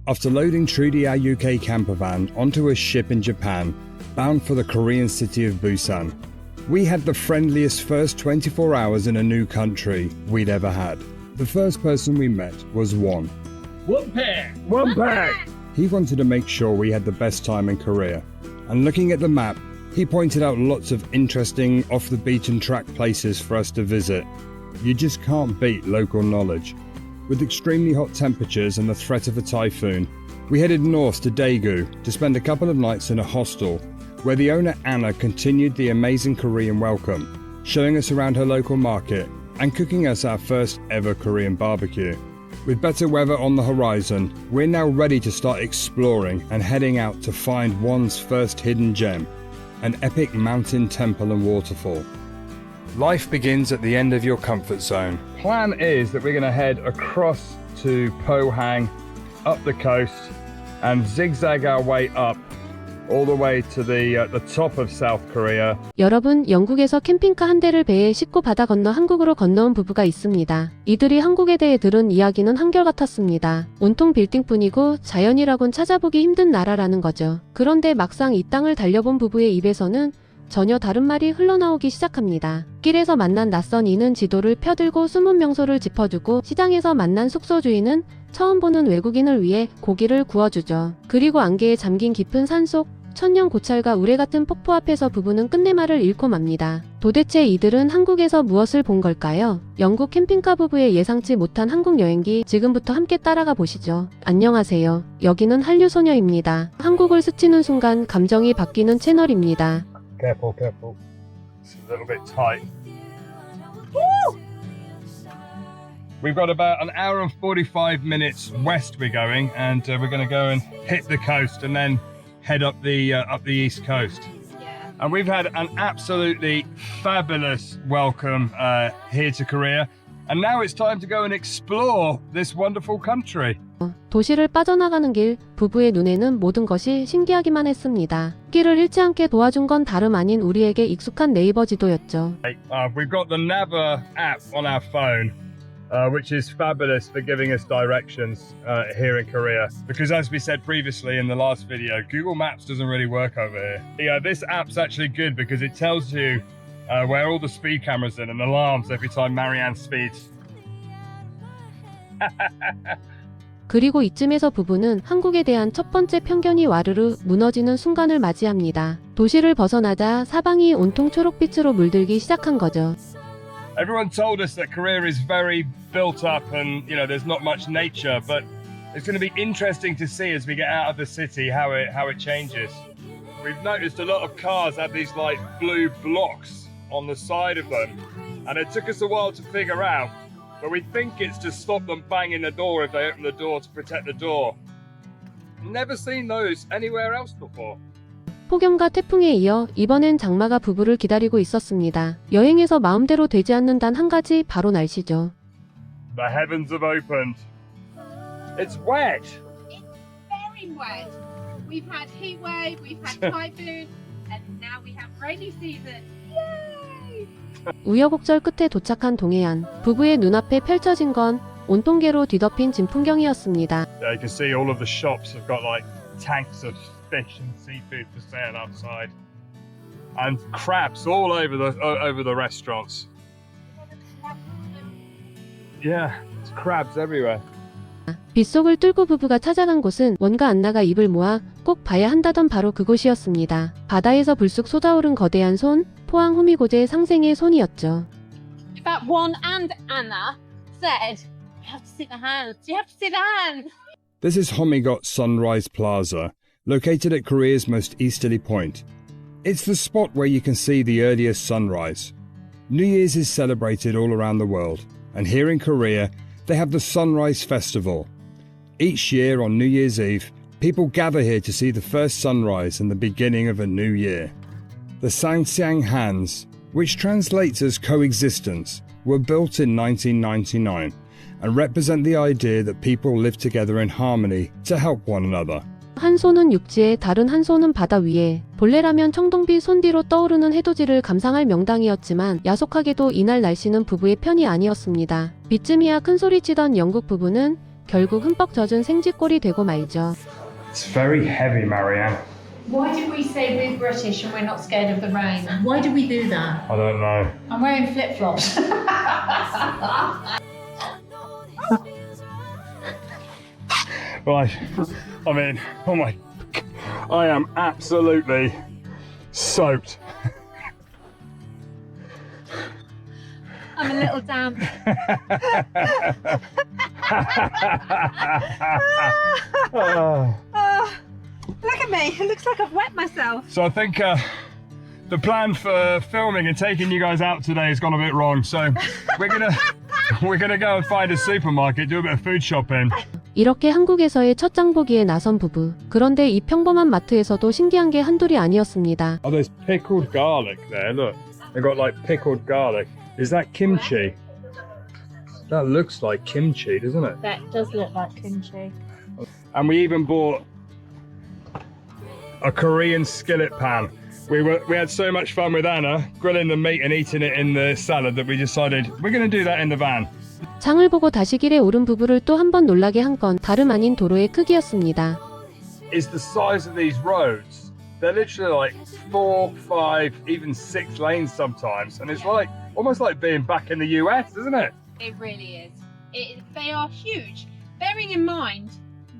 After loading Trudy, our UK camper van, onto a ship in Japan, bound for the Korean city of Busan, we had the friendliest first 24 hours in a new country we'd ever had. The first person we met was Won. One pack! He wanted to make sure we had the best time in Korea, and looking at the map, he pointed out lots of interesting off-the-beaten-track places for us to visit. You just can't beat local knowledge. With extremely hot temperatures and the threat of a typhoon, we headed north to Daegu to spend a couple of nights in a hostel, where the owner Anna continued the amazing Korean welcome, showing us around her local market and cooking us our first ever Korean barbecue. With better weather on the horizon, we're now ready to start exploring and heading out to find Won's first hidden gem, an epic mountain temple and waterfall. Life begins at the end of your comfort zone. Plan is that we're going to head across to Pohang, up the coast, and zigzag our way up all the way to the top of South Korea. 여러분, 영국에서 캠핑카 한 대를 배에 싣고 바다 건너 한국으로 건너온 부부가 있습니다. 이들이 한국에 대해 들은 이야기는 한결같았습니다. 온통 빌딩뿐이고 자연이라곤 찾아보기 힘든 나라라는 거죠. 그런데 막상 이 땅을 달려본 부부의 입에서는 전혀 다른 말이 흘러나오기 시작합니다. 길에서 만난 낯선 이는 지도를 펴들고 숨은 명소를 짚어주고, 시장에서 만난 숙소 주인은 처음 보는 외국인을 위해 고기를 구워주죠. 그리고 안개에 잠긴 깊은 산속, 천년 고찰과 우레 같은 폭포 앞에서 부부는 끝내말을 잃고 맙니다. 도대체 이들은 한국에서 무엇을 본 걸까요? 영국 캠핑카 부부의 예상치 못한 한국 여행기, 지금부터 함께 따라가 보시죠. 안녕하세요. 여기는 한류소녀입니다. 한국을 스치는 순간 감정이 바뀌는 채널입니다. Careful. It's a little bit tight. We've got about an hour and 45 minutes west we're going, and we're going to go and hit the coast and then head up the east coast. Yeah. And we've had an absolutely fabulous welcome here to Korea, and now it's time to go and explore this wonderful country. 도시를 빠져나가는 길, 부부의 눈에는 모든 것이 신기하기만 했습니다. 길을 잃지 않게 도와준 건 다름 아닌 우리에게 익숙한 네이버 지도였죠. We've got the Naver app on our phone, which is fabulous for giving us directions here in Korea. Because as we said previously in the last video, Google Maps doesn't really work over here. Yeah, this app's actually good because it tells you where all the speed cameras are and alarms every time Marianne speeds. 그리고 이쯤에서 부부는 한국에 대한 첫 번째 편견이 와르르 무너지는 순간을 맞이합니다. 도시를 벗어나자 사방이 온통 초록빛으로 물들기 시작한 거죠. Everyone told us that Korea is very built up and, you know, there's not much nature, but it's going to be interesting to see as we get out of the city how it changes. We've noticed a lot of cars have these like blue blocks on the side of them, and it took us a while to figure out, but we think it's to stop them banging the door if they open the door to protect the door. Never seen those anywhere else before. 폭염과 태풍에 이어 이번엔 장마가 부부를 기다리고 있었습니다. 여행에서 마음대로 되지 않는 단 한 가지, 바로 날씨죠. The heavens have opened. It's wet. It's very wet. We've had heat wave, we've had typhoon, and now we have rainy season. Yay! 우여곡절 끝에 도착한 동해안. 부부의 눈앞에 펼쳐진 건 온통 개로 뒤덮인 진풍경이었습니다. You can see all of the shops have got like tanks of fish and seafood for sale outside, and crabs all over the restaurants. Yeah, it's crabs everywhere. 빗속을 뚫고 부부가 찾아간 곳은 원과 안나가 입을 모아 꼭 봐야 한다던 바로 그곳이었습니다. 바다에서 불쑥 쏟아오른 거대한 손, 포항 후미고제의 상생의 손이었죠. But Won and Anna said, you have to see the hands, you have to see the hands. This is Homigot Sunrise Plaza, located at Korea's most easterly point. It's the spot where you can see the earliest sunrise. New Year's is celebrated all around the world, and here in Korea, they have the Sunrise Festival. Each year on New Year's Eve, people gather here to see the first sunrise and the beginning of a new year. The Sangsiang Hands, which translates as coexistence, were built in 1999 and represent the idea that people live together in harmony to help one another. 한 손은 육지에, 다른 한 손은 바다 위에. 본래라면 청동비 손 뒤로 떠오르는 해돋이를 감상할 명당이었지만 야속하게도 이날 날씨는 부부의 편이 아니었습니다. 비쯤이야 큰소리치던 영국 부부는 결국 흠뻑 젖은 생쥐꼴이 되고 말죠. It's very heavy, Marianne. Why did we say we're British and we're not scared of the rain? Why did we do that? I don't know. I'm wearing flip-flops. Right. I mean, oh my. I am absolutely soaked. I'm a little damp. Look at me. It looks like I've wet myself. So I think the plan for filming and taking you guys out today has gone a bit wrong. So we're gonna go and find a supermarket, do a bit of food shopping. 이렇게 한국에서의 첫 장보기에 나선 부부. 그런데 이 평범한 마트에서도 신기한 게 한둘이 아니었습니다. Oh, there's pickled garlic there. Look, they've got like pickled garlic. Is that kimchi? That looks like kimchi, doesn't it? That does look like kimchi. And we even bought a Korean skillet pan. We had so much fun with Anna grilling the meat and eating it in the salad that we decided we're going to do that in the van. 장을 보고 다시 길에 오른 부부를 또 한 번 놀라게 한 건 다름 아닌 도로의 크기였습니다. Is the size of these roads. They're literally like 4, 5, even 6 lanes sometimes, and it's like almost like being back in the US, isn't it? It really is. They are huge. Bearing in mind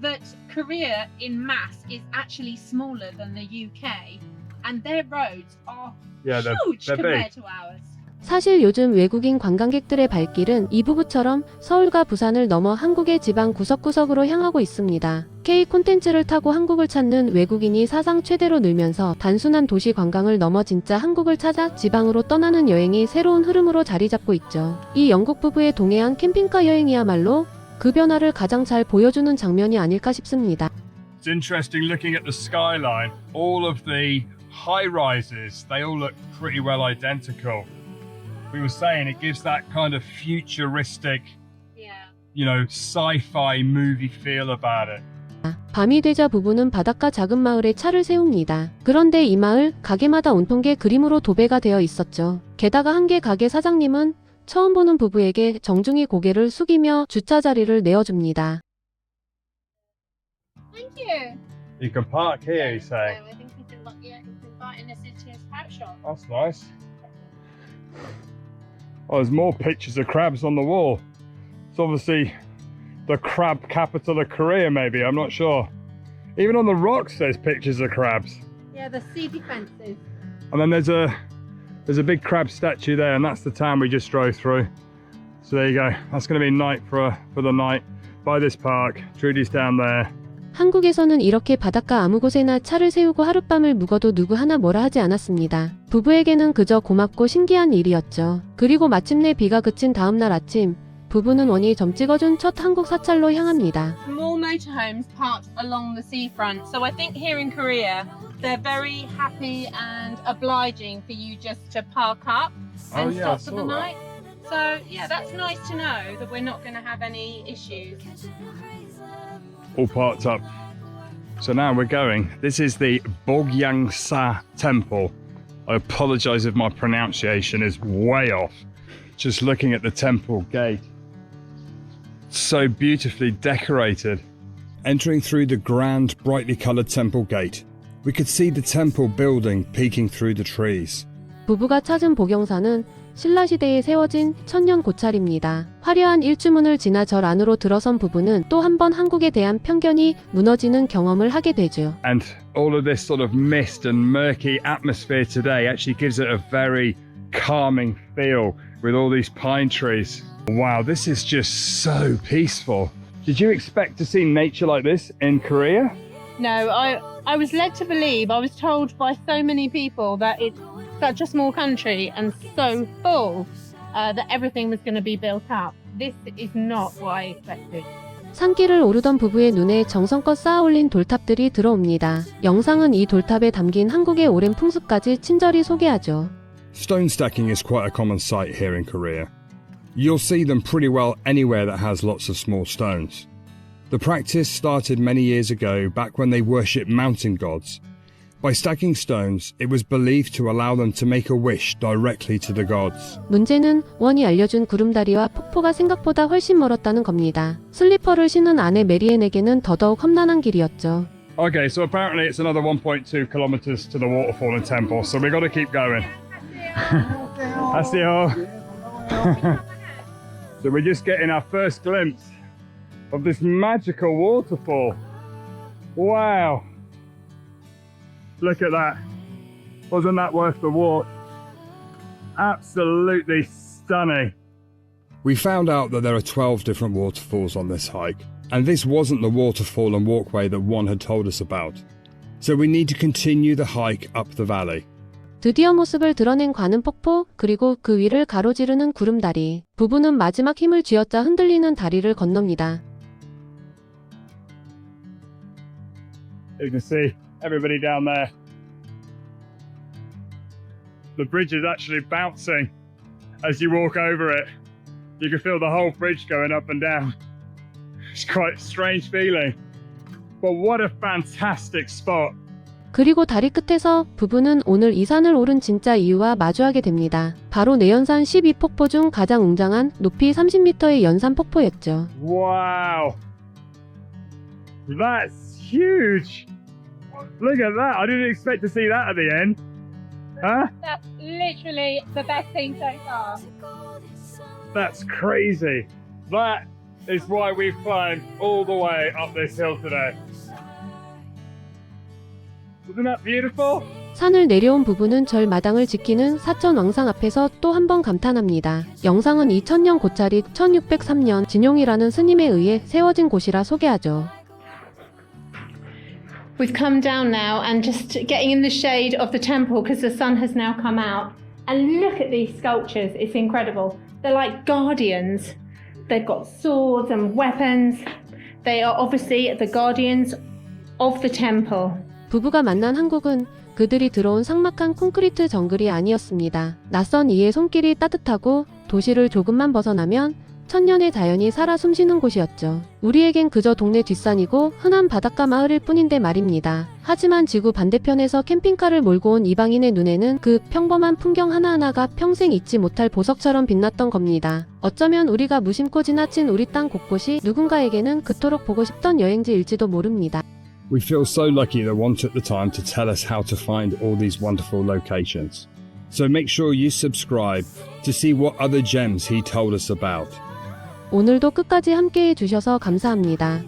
that Korea in mass is actually smaller than the UK, and their roads are huge they're compared big. to ours. 사실 요즘 외국인 관광객들의 발길은 이 부부처럼 서울과 부산을 넘어 한국의 지방 구석구석으로 향하고 있습니다. K 콘텐츠를 타고 한국을 찾는 외국인이 사상 최대로 늘면서 단순한 도시 관광을 넘어 진짜 한국을 찾아 지방으로 떠나는 여행이 새로운 흐름으로 자리 잡고 있죠. 이 영국 부부의 동해안 캠핑카 여행이야말로 그 변화를 가장 잘 보여주는 장면이 아닐까 싶습니다. It's interesting looking at the skyline. All of the high rises, they all look pretty well identical. We were saying it gives that kind of futuristic, you know, sci-fi movie feel about it. 밤이 되자 부부는 바닷가 작은 마을에 차를 세웁니다. 그런데 이 마을 가게마다 온통 게 그림으로 도배가 되어 있었죠. 게다가 한 개 가게 사장님은 처음 보는 부부에게 정중히 고개를 숙이며 주차 자리를 내어줍니다. Thank you. You can park here, he's saying. I think we can invite in to his house shop. That's nice. Oh, there's more pictures of crabs on the wall. It's obviously the crab capital of Korea, maybe, I'm not sure. Even on the rocks there's pictures of crabs. Yeah, the sea defences. And then there's a big crab statue there, and that's the town we just drove through. So there you go. That's going to be night for the night by this park. Trudy's down there. 한국에서는 이렇게 바닷가 아무 곳에나 차를 세우고 하룻밤을 묵어도 누구 하나 뭐라 하지 않았습니다. 부부에게는 그저 고맙고 신기한 일이었죠. 그리고 마침내 비가 그친 다음 날 아침, 부부는 원이 점 찍어준 첫 한국 사찰로 향합니다. More motorhomes parked along the seafront. So I think here in Korea, they're very happy and obliging for you just to park up and I stop for the saw that. night. So yeah, that's nice to know that we're not going to have any issues. All parked up. So now we're going. This is the Bogyangsa Temple. I apologise if my pronunciation is way off. Just looking at the temple gate. So beautifully decorated. Entering through the grand, brightly coloured temple gate, we could see the temple building peeking through the trees. 부부가 찾은 복영사는 신라시대에 세워진 천년 고찰입니다. 화려한 일주문을 지나 절 안으로 들어선 부부는 또 한 번 한국에 대한 편견이 무너지는 경험을 하게 되죠. And all of this sort of mist and murky atmosphere today actually gives it a very calming feel with all these pine trees. Wow, this is just so peaceful. Did you expect to see nature like this in Korea? No, I was led to believe, I was told by so many people that it's such a small country and so full that everything was going to be built up. This is not what I expected. 산길을 오르던 부부의 눈에 정성껏 쌓아올린 돌탑들이 들어옵니다. 영상은 이 돌탑에 담긴 한국의 오랜 풍습까지 친절히 소개하죠. Stone stacking is quite a common sight here in Korea. You'll see them pretty well anywhere that has lots of small stones. The practice started many years ago, back when they worshipped mountain gods. By stacking stones, it was believed to allow them to make a wish directly to the gods. 문제는 원이 알려준 구름다리와 폭포 폭포가 생각보다 훨씬 멀었다는 겁니다. 슬리퍼를 신은 아내 메리앤에게는 더더욱 험난한 길이었죠. Okay, so apparently it's another 1.2 kilometers to the waterfall and temple, so we got to keep going. Asio. So we're just getting our first glimpse of this magical waterfall. Wow. Look at that. Wasn't that worth the walk? Absolutely stunning. We found out that there are 12 different waterfalls on this hike, and this wasn't the waterfall and walkway that Juan had told us about. So we need to continue the hike up the valley. 드디어 모습을 드러낸 관음 폭포, 그리고 그 위를 가로지르는 구름다리. 부부는 마지막 힘을 쥐어짜 흔들리는 다리를 건넙니다. You can see everybody down there. The bridge is actually bouncing as you walk over it. You can feel the whole bridge going up and down. It's quite a strange feeling. But what a fantastic spot. 그리고 다리 끝에서 부부는 오늘 이 산을 오른 진짜 이유와 마주하게 됩니다. 바로 내연산 12폭포 중 가장 웅장한 높이 30m의 연산 폭포였죠. Wow. That's huge. Look at that. I didn't expect to see that at the end. Huh? That's literally the best thing so far. That's crazy. That is why we've climbed all the way up this hill today. Isn't that beautiful? 산을 내려온 부부는 절 마당을 지키는 사천 왕상 앞에서 또 한 번 감탄합니다. 영상은 2000년 고찰이 1603년 진용이라는 스님에 의해 세워진 곳이라 소개하죠. We've come down now and just getting in the shade of the temple because the sun has now come out. And look at these sculptures, it's incredible. They're like guardians. They've got swords and weapons. They are obviously the guardians of the temple. 부부가 만난 한국은 그들이 들어온 삭막한 콘크리트 정글이 아니었습니다. 낯선 이의 손길이 따뜻하고 도시를 조금만 벗어나면 천년의 자연이 살아 숨쉬는 곳이었죠. 우리에겐 그저 동네 뒷산이고 흔한 바닷가 마을일 뿐인데 말입니다. 하지만 지구 반대편에서 캠핑카를 몰고 온 이방인의 눈에는 그 평범한 풍경 하나하나가 평생 잊지 못할 보석처럼 빛났던 겁니다. 어쩌면 우리가 무심코 지나친 우리 땅 곳곳이 누군가에게는 그토록 보고 싶던 여행지일지도 모릅니다. We feel so lucky that Juan took the time to tell us how to find all these wonderful locations. So make sure you subscribe to see what other gems he told us about. 오늘도 끝까지 함께해 주셔서 감사합니다.